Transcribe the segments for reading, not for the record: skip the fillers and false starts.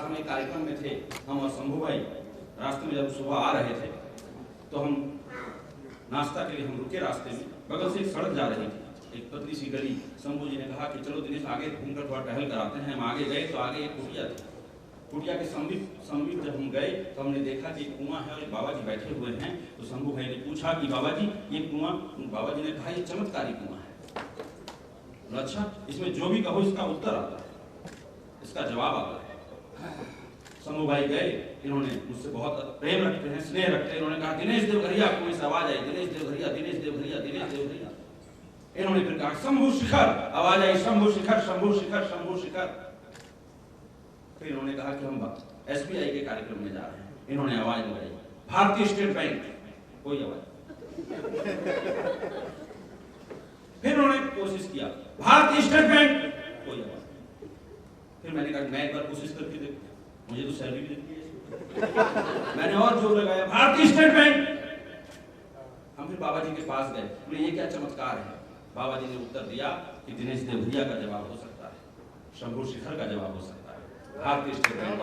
हम एक कार्यक्रम में थे, हम और शंभू भाई रास्ते में जब सुबह आ रहे थे तो हम नाश्ता के लिए हम रुके रास्ते में, बगल से एक सड़क जा रही थी, एक पतली सी गली। शंभू जी ने कहा कि चलो दिनेश आगे घूमकर थोड़ा टहल कर आते हैं। हम आगे गए तो आगे एक कुटिया थी। कुटिया के समीप जब हम गए तो हमने देखा कि एक कुआं है और एक बाबा जी बैठे हुए हैं। तो शंभू भाई ने पूछा कि बाबा जी ये कुआं, बाबा जी ने कहा ये चमत्कारी कुआं है। अच्छा, इसमें जो भी कहो इसका उत्तर आता है, इसका जवाब आता है। शंभू भाई गए, इन्होंने मुझसे बहुत प्रेम रखते हैं, स्नेह रखते हैं। इन्होंने कहा दिनेश देवघरिया, कोई से आवाज आई, दिनेश देवघरिया, दिनेश देवघरिया, दिनेश देवघरिया। इन्होंने फिर कहा शंभू शिखर, आवाज आई शंभू शिखर, शंभू शिखर, शंभू शिखर। फिर इन्होंने कहा कि हम SBI के कार्यक्रम में जा रहे हैं। इन्होंने आवाज लगाई भारतीय स्टेट बैंक, कोई आवाज। फिर उन्होंने कोशिश किया भारतीय स्टेट बैंक, कोई आवाज। फिर मैंने कहा मैं एक बार कोशिश करके देखूं, मुझे तो सैलरी भी देती है। मैंने और जोर लगाया भारतीय स्टेट बैंक। हम फिर बाबा जी के पास गए, बोले ये क्या चमत्कार है। बाबा जी ने उत्तर दिया कि दिनेश देवघरिया का जवाब हो सकता है, शंभू शिखर का जवाब हो सकता है, भारतीय स्टेट बैंक।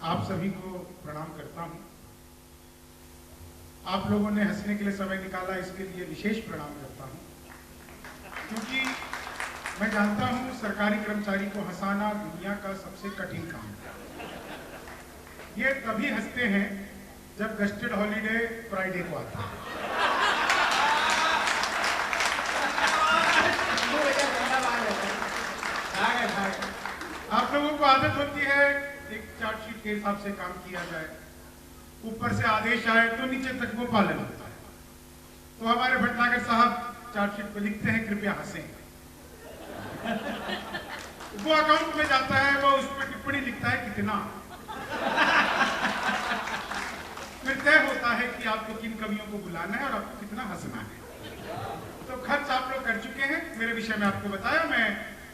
आप सभी को प्रणाम करता हूं। आप लोगों ने हंसने के लिए समय निकाला, इसके लिए विशेष प्रणाम करता हूं, क्योंकि मैं जानता हूं सरकारी कर्मचारी को हंसाना दुनिया का सबसे कठिन काम है। ये तभी हंसते हैं जब गस्टेड हॉलीडे फ्राइडे को आता है। आप लोगों को आदत होती है एक चार्जशीट के हिसाब से काम किया जाए, ऊपर से आदेश आए तो नीचे तक वो पालन होता है। तो हमारे भटनागर साहब चार्जशीट पे लिखते हैं कृपया हंसें। वो अकाउंट में जाता है, वो उस पर टिप्पणी लिखता है कितना। फिर तय होता है कि आपको किन कवियों को बुलाना है और आपको कितना हंसना है। तो खर्च आप लोग कर चुके हैं। मेरे विषय में आपको बताया, मैं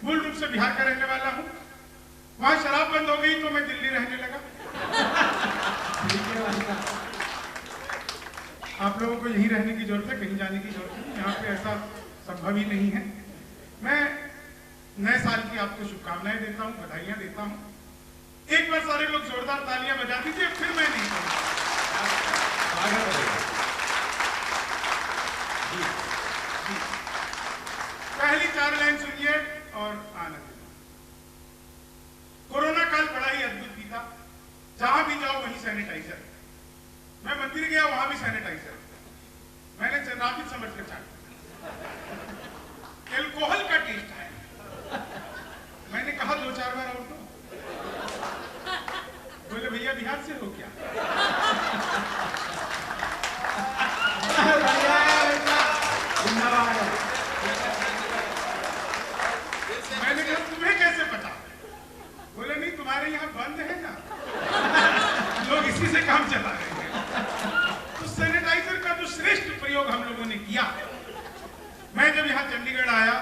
मूल रूप से बिहार का रहने वाला हूं। वहां शराब बंद हो गई तो मैं दिल्ली रहने लगा। आप लोगों को यहीं रहने की जरूरत है, कहीं जाने की जरूरत नहीं। यहाँ पे ऐसा संभव ही नहीं है। मैं नए साल की आपको शुभकामनाएं देता हूँ, बधाइयां देता हूँ। एक बार सारे लोग जोरदार तालियां बजा दीजिए, फिर मैं नहीं कहूँगा। पहली 4 लाइन सुनिए और आनंद। कोरोना काल बड़ा ही अद्भुत बीता। जहां भी जाओ वहीं सैनिटाइजर। मैं मंदिर गया, वहां भी सैनिटाइजर। मैंने राबित समझ कर चाटा, एल्कोहल का टेस्ट है। मैंने कहा 2-4 बार और दो। बोले भैया बिहार से हो क्या? मैंने कहा तुम्हें कैसे पता? बोले नहीं तुम्हारे यहाँ बंद है ना, लोग इसी से काम चला रहे हैं। तो सैनिटाइजर का जो श्रेष्ठ प्रयोग हम लोगों ने किया। मैं जब यहाँ चंडीगढ़ आया,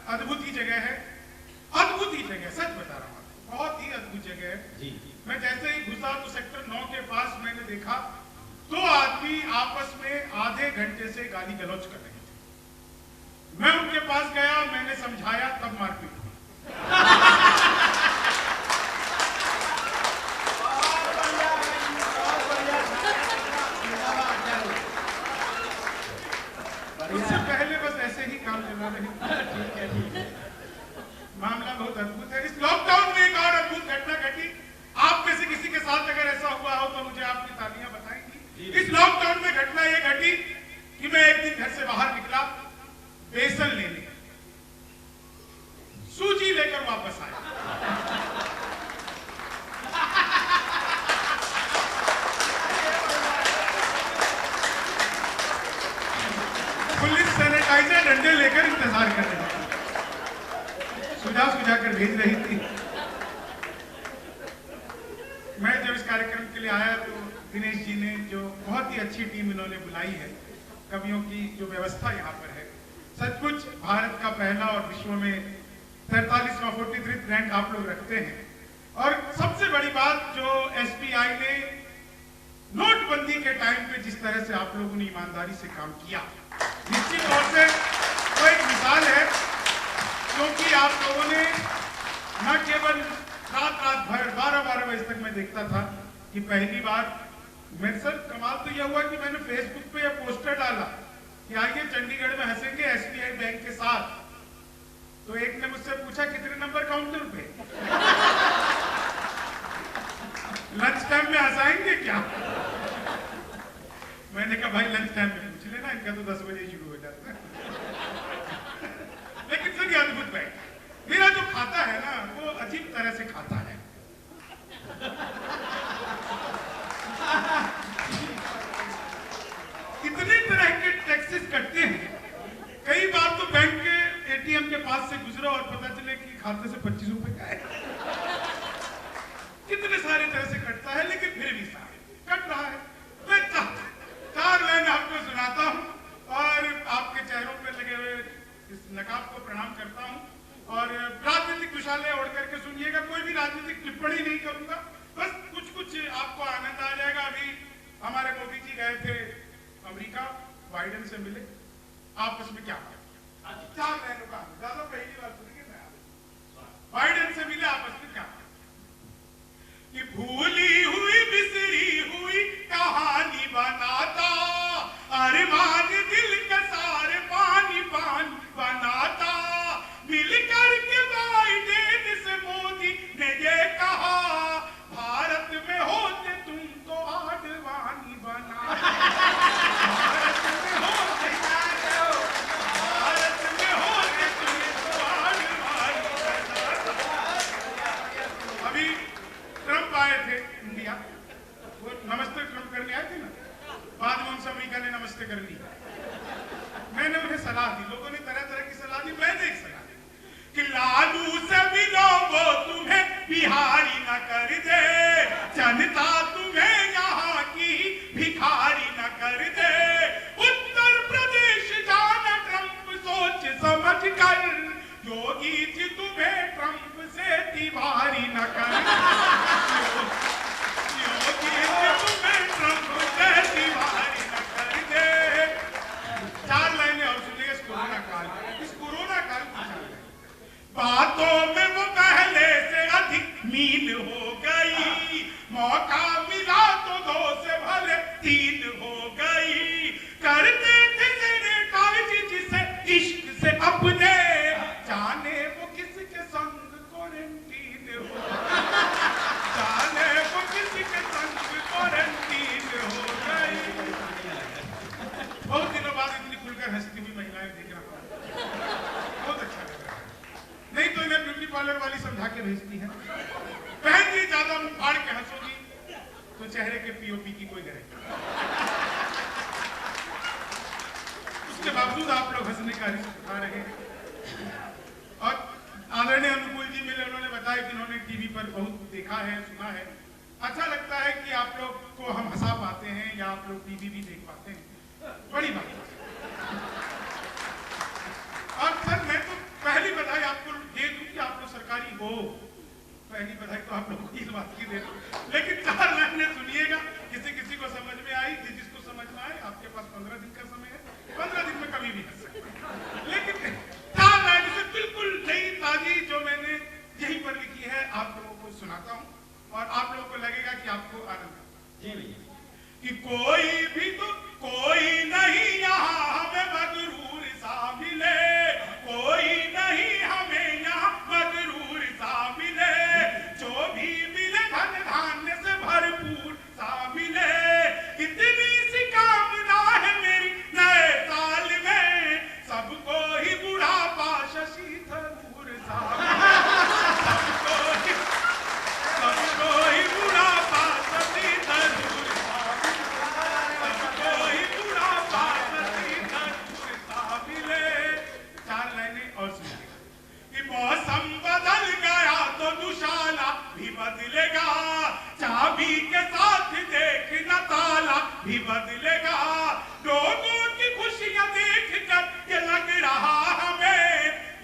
अद्भुत ही जगह है, अद्भुत ही जगह, सच बता रहा हूँ, बहुत ही अद्भुत जगह है। मैं जैसे ही घुसा तो सेक्टर 9 के पास मैंने देखा 2 आदमी आपस में आधे घंटे से गाली गलौज कर रहे थे। मैं उनके पास गया, मैंने समझाया, तब मारपीट हुई। उससे पहले बस ऐसे ही काम चला रहे। ठीक है। मामला बहुत अद्भुत है। इस लॉकडाउन में एक और अद्भुत घटना घटी। आप में से किसी के साथ अगर ऐसा हुआ हो तो मुझे आपकी तालियां बताएंगी। इस लॉकडाउन में घटना ये घटी कि मैं एक दिन घर से बाहर निकला बेसन लेने, सूजी लेकर वापस आया। पुलिस सैनिटाइजर डंडे लेकर इंतजार कर रही थी, सुझा कर भेज रही थी। मैं जब इस कार्यक्रम के लिए आया तो दिनेश जी ने जो बहुत ही अच्छी टीम इन्होंने बुलाई है, कवियों की जो व्यवस्था यहाँ पर है, सचमुच भारत का पहला और विश्व में 43वां 43 रैंक आप लोग रखते हैं। और सबसे बड़ी बात जो एसबीआई ने नोटबंदी के टाइम पे जिस तरह से आप लोगों ने ईमानदारी से काम किया, निश्चित तौर से वो एक मिसाल है, क्योंकि आप लोगों ने न केवल रात भर 12 बजे तक मैं देखता था कि पहली बार मेरे सर कमाल तो यह हुआ कि मैंने फेसबुक पे यह पोस्टर डाला कि आइए चंडीगढ़ में हंसेंगे एसबीआई बैंक के साथ। तो एक ने मुझसे पूछा कितने नंबर काउंटर पे लंच टाइम में हंसाएंगे क्या? मैंने कहा भाई लंच टाइम में पूछ लेना, इनका तो 10 बजे शुरू हो जाता है। लेकिन सर ये अद्भुत बैंक, मेरा जो खाता है ना वो अजीब तरह से खाता है। इतने तरह के टैक्सेस कटते हैं, कई बार तो बैंक के एटीएम के पास से गुजरो और पता चले कि खाते से 25 रुपए का है। कितने सारे तरह से कटता है, लेकिन फिर भी सारे कट रहा है। मैं 4 लाइन आपको सुनाता हूं और आपके चेहरों पे लगे हुए इस नकाब को प्रणाम करता हूं और राजनीतिक दुशाले ओढ़ करके सुनिएगा। कोई भी राजनीतिक टिप्पणी नहीं करूंगा, बस कुछ आपको आनंद आ जाएगा। अभी हमारे मोदी जी गए थे अमेरिका, बाइडेन से मिले, आपस में क्या 4 लाइनों का ज्यादा पहली बार सुनेंगे मैं। बाइडेन से मिले, आपस में क्या कि भूली हुई बिसरी हुई कहानी बनाता, अरमान दिल के सारे पानी पानी बनाता, मिलकर के बाइडेन से मोदी ने ये कहा, भारत में होते तुम तो आडवाणी बनाता, भारत में होते तुम तो आडवाणी बनाता। अभी ट्रंप आए थे इंडिया, वो नमस्ते ट्रंप करने आए थे ना, बाद में उनसे अमेरिका ने नमस्ते कर ली। मैंने उन्हें सलाह दी, लोगों ने तरह तरह की सलाह दी, मैंने एक सलाह दी कि लालू से मिलो वो तुम्हें बिहारी न कर दे, जनता तुम्हें यहाँ की भिखारी न कर दे, उत्तर प्रदेश जाना ट्रंप सोच समझ कर, योगी जी तुम्हें ट्रंप से दीवारी न कर, योगी जी तुम्हें ट्रंप से दीवारी न कर दे। 4 लाइनें और सुनिए इस कोरोना काल की। बातों में वो पहले से अधिक मीन हो गई, मौका मिला तो 2 से भले 3 हो गई, करते थे सैनिटाइज जिसे इश्क से अपने, जाने वो किसके संग क्वारंटीन हो, जाने वो किसके संग क्वारंटीन हो गई। बहुत दिनों बाद इतनी खुलकर हंसती हुई महिलाएं देखना बहुत अच्छा लग रहा है। नहीं तो इन्हें ब्यूटी पार्लर वाली समझा के भेजती है, बहन जी ज्यादा मुंह फाड़ के हंसोगी तो चेहरे के पीओपी की कोई गारंटी। उसके बावजूद आप लोग हंसने का रिस्क उठा रहे हैं। और आदरणीय अनुकूल जी मिले, उन्होंने बताया कि उन्होंने टीवी पर बहुत देखा है, सुना है। अच्छा लगता है कि आप लोग को हम हंसा पाते हैं या आप लोग टीवी भी देख पाते हैं, बड़ी बात है। और सर मैं तो पहली बधाई आपको दे दूं कि आप लोग सरकारी हो, पहली बधाई तो आप लोगों को इस बात की दे दूं, लेकिन 4 लाइनें सुनिएगा, किसी को समझ में आई, जिसको समझ में आए, आपके पास 15 दिन का समय है, 15 दिन में कभी भी हंस सकते हैं। लेकिन 4 लाइनें से बिल्कुल नई ताजी जो मैंने यहीं पर लिखी है आप लोगों को सुनाता हूं और आप लोगों को लगेगा कि आपको आनंद जी भैया कि कोई नहीं यहाँ हमें मगरूर सा मिले, कोई नहीं हमें यहाँ मगरूर सा मिले, जो भी मिले धन धान्य से भरपूर सा मिले, इतनी सी कामना है मेरी नए साल में, सबको ही बुढ़ापा शशि थरूर सा मिले, सबको ही बुढ़ापा शशि थरूर सा मिले, सबको ही बुढ़ापा शशि थरूर सा मिले। 4 लाइनें और सुनिएगा कि मौसम बदल गया तो दुशाला भी बदलेगा, चाबी के साथ देखना ताला भी बदलेगा, लोगों की खुशियां देखकर ये लग रहा हमें,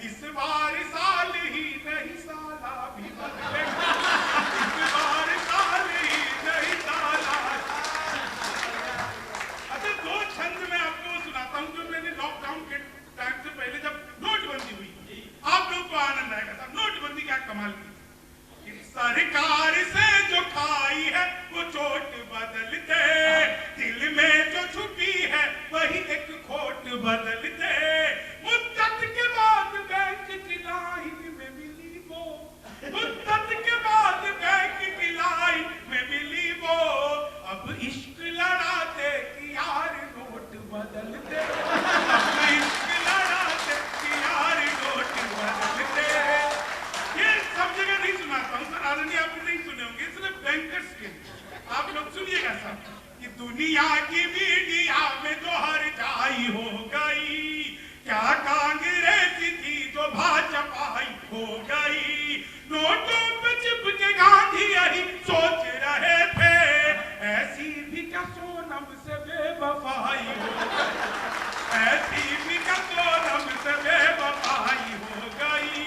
इस बार साल ही नहीं साला भी बदलेगा। सरकार से जो खाई है वो चोट बदल दे, दिल में जो छुपी है वही एक खोट बदल दे। मुद्दत के बाद बैंक की लाइन में मिली वो, मुद्दत के बाद बैंक की लाइन में मिली वो, अब इश्क लड़ा दे कि यार नोट बदल दे, अब इश्क लड़ा दे कि यार नोट बदल दे। ये सब जगह नहीं सुनाता हूँ सर, आदरणीय आप नहीं सुने होंगे, सिर्फ बैंकर्स के लिए आप लोग सुनिएगा सर कि दुनिया की मीडिया में जो हर जाई हो गई, क्या कांग्रेस थी जो भाजपाई हो गई। नोटों पे चिपके गांधी यही सोच रहे थे, ऐसी भी क्या सोनम से बेवफाई हो गई, ऐसी भी क्या सोनम से बेवफाई हो गई।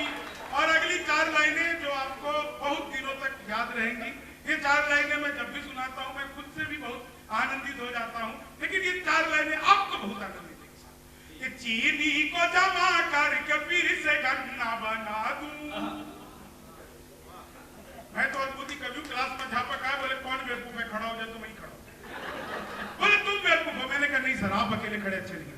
और अगली 4 लाइनें जो आपको बहुत दिनों तक याद रहेंगी, ये 4 लाइनें मैं जब भी सुनाता हूँ मैं खुद से भी बहुत आनंदित हो जाता हूँ, लेकिन ये 4 लाइनें आपको बहुत आनंदित देंगी। ये चीनी को जमा करके फिर से गन्ना बना दूं। मैं तो अद्भुती कभी क्लास में झापक आया, बोले कौन बेवकूफ है, खड़ा हो जाए तो मैं ही खड़ा हूं। बोले तुम बेवकूफ हो, मैंने कहा नहीं सर आप अकेले खड़े अच्छे नहीं।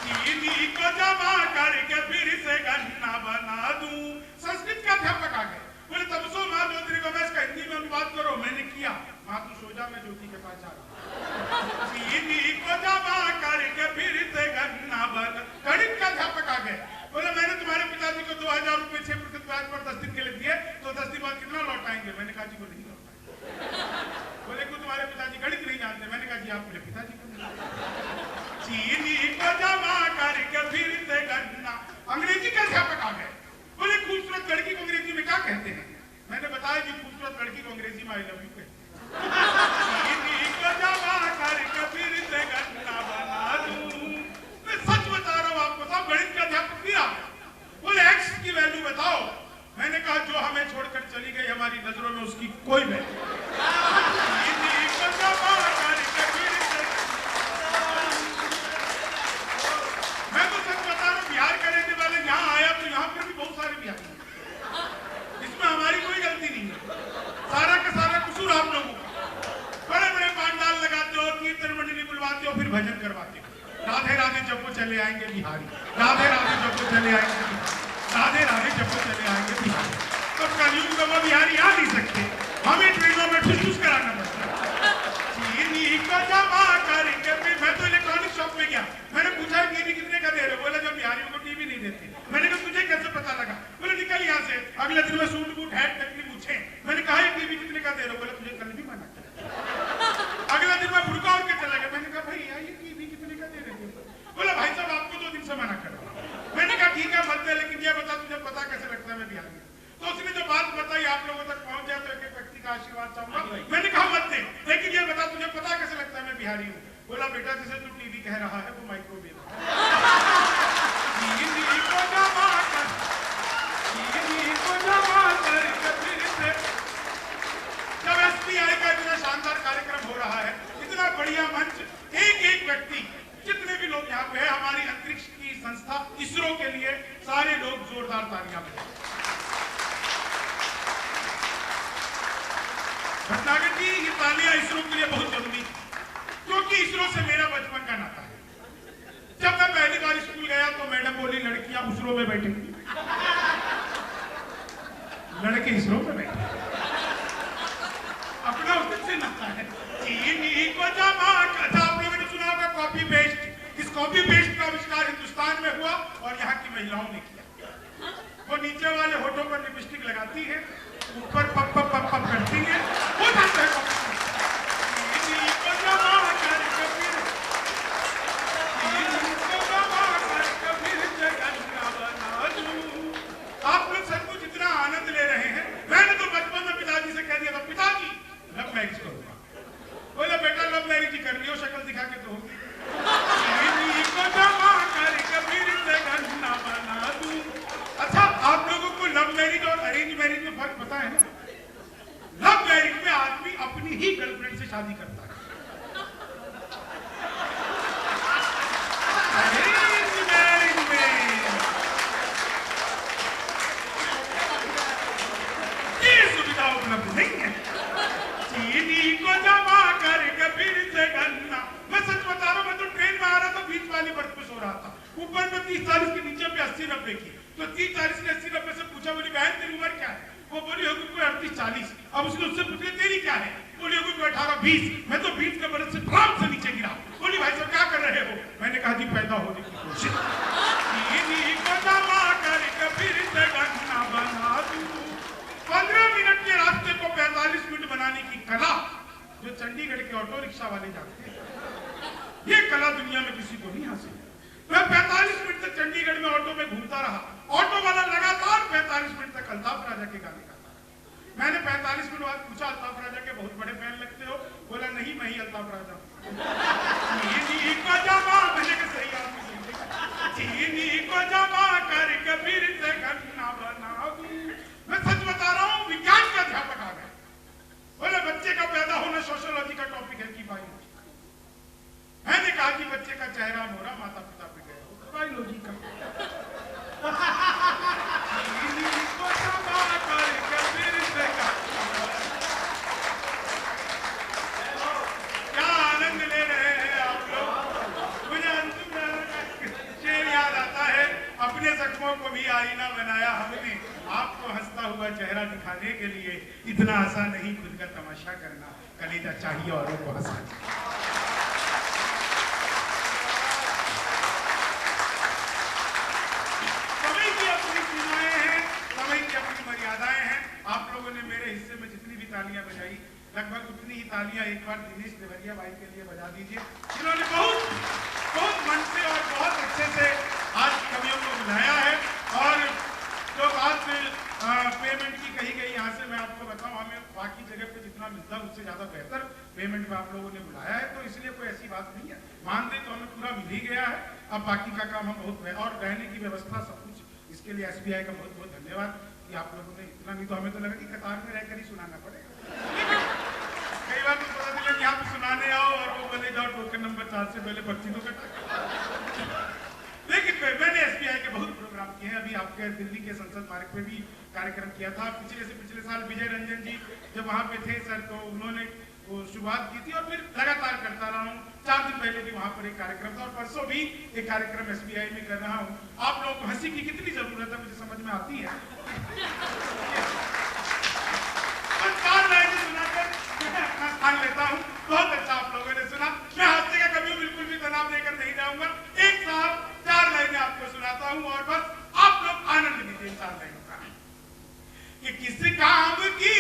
चीनी को जमा करके फिर से गन्ना बना दूं। संस्कृत का अध्यापक आ गए, बोले तपसो माँ ज्योति को मैं इसका हिंदी में अनुवाद करो। मैंने किया, माँ तू सो जा मैं ज्योति के पास जा रहा। चीनी को जमा करके फिर से गन्ना बना। गणित का अध्यापक आ गए, बोले मैंने तुम्हारे पिताजी को 2000 रुपए 6% ब्याज पर 10 दिन के लिए दिए, तो 10 दिन बाद कितना लौटाएंगे। मैंने कहा जी को नहीं लौटाएंगे। बोले क्यों, तुम्हारे पिताजी गणित नहीं जानते। मैंने कहा जी आप मेरे पिताजी को नहीं जानते। चीनी को जमा करके फिर से गन्ना। अंग्रेजी का अध्यापक आ गए, बोले खूबसूरत लड़की को अंग्रेजी में क्या कहते हैं। मैंने बताया जी खूबसूरत लड़की को अंग्रेजी में आई लव यू कहते हैं। चीनी को जमा करके फिर से गन्ना बना दूं। मैं सच बता रहा हूं आपको साहब, गणित का अध्यापक फिर आ गया, बोले एक्स की वैल्यू बताओ। मैंने कहा जो हमें छोड़कर चली गई हमारी नजरों में उसकी कोई वैल्यू। मैं तो सच बता रहा हूँ, बिहार का रहने वाले यहाँ आया तो यहाँ पर भी बहुत सारे बिहारी, इसमें हमारी कोई गलती नहीं है, सारा का सारा कसूर आप लोगों का। बड़े बड़े पांडाल लगाते हो, कीर्तन मंडली बुलवाते हो, फिर भजन करवाते हो, राधे राधे जब चले आएंगे बिहारी, राधे राधे जब चले आएंगे बिहारी, राधे राधे जब चले आएंगे बिहारी। तो कलयुग में वो बिहारी आ नहीं सकते, हमें ट्रेनों में ठुस कराना पड़ता है। चीनी को जमा करके फिर मैं तो इलेक्ट्रॉनिक शॉप में गया, मैंने पूछा टीवी कितने का दे रहे हो। बोला जब बिहारियों को टीवी नहीं देते। मैंने कहा तुझे कैसे पता लगा। बोले निकल यहाँ से। अगले दिन में सूट बूट हैट टकली पूछे। मैंने कहा ये टीवी कितने का दे रहे हो। बोले तुझे कल भी मना किया। अगला दिन में बुड़का उड़ के चला गया। मैंने कहा भाई ये टीवी कितने का दे रहे थे। बोला भाई साहब आपको 2 दिन से मना कर रहा हूं। मैंने कहा ठीक है मत दे, लेकिन ये बता तुझे पता कैसे लगता है मैं बिहारी हूं। तो उसने जो बात बताई आप लोगों तक पहुंच जाए तो एक व्यक्ति का आशीर्वाद चाहूंगा। मैंने कहा मत दे, लेकिन ये बता तुझे पता कैसे लगता है मैं बिहारी हूँ। बोला बेटा जैसे तू टीवी कह रहा है वो माइक्रोवेव जब एसबीआई का इतना शानदार कार्यक्रम हो रहा है, इतना बढ़िया मंच, एक एक व्यक्ति, जितने भी लोग यहाँ पे है, हमारी अंतरिक्ष की संस्था इसरो के लिए सारे लोग जोरदार तालियां बजाएं। भटनागर जी ये तालियां इसरो के लिए बहुत जरूरी थी, क्योंकि इसरो से मेरा बचपन का नाता है। जब मैं पहली बार स्कूल गया तो मैडम बोली लड़कियां इसरो में बैठेंगी, लड़के इसरो में बैठे, अपना उससे नाता है। चीनी को जमा कर, आप लोगों ने सुना होगा कॉपी पेस्ट। इस कॉपी पेस्ट का आविष्कार हिंदुस्तान में हुआ और यहाँ की महिलाओं ने किया। वो नीचे वाले होठों पर लिपस्टिक लगाती है, ऊपर पप पप पप पप करती है, हो जाता है आप लोग सब कुछ इतना आनंद ले रहे हैं। मैंने तो बचपन में पिताजी से कह दिया था पिताजी लव मैरिज करूंगा। बोले बेटा लव मैरिज ही कर लियो, शक्ल दिखा के तो होगी। अच्छा आप लोगों को लव मैरिज और अरेंज मैरिज में फर्क पता है ना? लव मैरिज में आदमी अपनी ही गर्लफ्रेंड से शादी करता है, अरेंज मैरिज में उपलब्ध नहीं है। चीनी को जमा कर कबीर से गन्ना, मैं सच बता रहा हूँ, मैं तो ट्रेन में आ रहा था, बीच वाली बर्थ पे सो रहा था, ऊपर में 30-40 के, नीचे पे 80-90 की। तो 30-40 ने 80-90 से पूछा, बोली बहन तेरी उम्र क्या है? वो बोली होगी कोई 38-40। अब उसने उससे पूछा तेरी क्या है? बोली होगी कोई 18-20। मैं तो 20 के बरस से ड्राम से नीचे गिरा। बोली भाई साहब क्या कर रहे हो? मैंने कहा जी पैदा होने की कोशिश। चीनी को जमा कर कबीर से गन्ना बना दूं। 15 मिनट के रास्ते को 45 मिनट बनाने की कला जो चंडीगढ़ के ऑटो रिक्शा वाले जानते हैं, ये कला दुनिया में किसी को नहीं हासिल। मैं 45 मिनट तक चंडीगढ़ में ऑटो में घूमता रहा। ऑटो वाला लगातार 45 मिनट तक अल्ताफ राजा के गाने गाता रहा। मैंने 45 मिनट बाद पूछा अल्ताफ राजा के बहुत बड़े फैन लगते हो? बोला नहीं मैं ही अल्ताफ राजा हूं। चीनी को जमा, मैंने कहा सही आदमी सुन, चीनी को जमा कर कबीर से गन्ना बना दूं। मैं सच बता रहा हूँ, विज्ञान का अध्यापक आ गए, बोले बच्चे का पैदा होना सोशियोलॉजी का टॉपिक है कि बायोलॉजी का? मैंने कहा कि बच्चे का चेहरा मोरा माता पिता पे गया हो, बायोलॉजी का। क्या आनंद ले रहे हैं आप लोग? मुझे अंतिम शेर याद आता है, अपने जख्मों को भी आईना बनाया हमने, आपको हंसता हुआ चेहरा दिखाने के लिए। इतना आसान नहीं खुद का तमाशा करना, कलेजा चाहिए औरों को हंसाना। समय की अपनी सीमाएं हैं, समय की अपनी मर्यादाएं हैं। आप लोगों ने मेरे हिस्से में जितनी भी तालियां बजाई, लगभग उतनी ही तालियां एक बार दिनेश देवरिया भाई के लिए बजा दीजिए, जिन्होंने बहुत मन से और बहुत अच्छे से आज कवियों को बुलाया है। और जो बात पेमेंट की कही गई, यहाँ से मैं आपको बताऊं, हमें बाकी जगह पे जितना मिलता है उससे ज्यादा बेहतर पेमेंट में आप लोगों ने बुलाया है, तो इसलिए कोई ऐसी बात नहीं है। मानदेय तो हमें पूरा मिल ही गया है, अब बाकी का काम हम बहुत, और रहने की व्यवस्था सब कुछ, इसके लिए SBI का बहुत बहुत धन्यवाद कि आप लोगों ने इतना, नहीं तो हमें तो लगा कि कतार में रहकर ही सुनाना पड़ेगा। कई बार तो पता चला कि आप सुनाने आओ और वो बोले जाओ टोकन नंबर 4 से पहले पर्ची तो कटा। लेकिन मैंने SBI के बहुत प्रोग्राम किए हैं। अभी आपके दिल्ली के संसद मार्ग पे भी कार्यक्रम किया था। पिछले साल विजय रंजन जी जब वहाँ पे थे सर, तो उन्होंने वो शुरुआत की थी और फिर लगातार करता रहा हूँ। 4 दिन पहले भी वहाँ पर एक कार्यक्रम था और परसों भी एक कार्यक्रम SBI में कर रहा हूँ। आप लोगों को हंसी की कितनी जरूरत है मुझे समझ में आती है। 4 लाइनें सुनाकर मैं अपना स्थान लेता हूँ। बहुत अच्छा आप लोगों ने सुना। मैं हादसे का कभी बिल्कुल भी तनाव लेकर नहीं जाऊंगा। एक साथ 4 लाइनें आपको सुनाता हूँ और बस आप लोग आनंद लीजिए 4 लाइनों का। कि किस काम की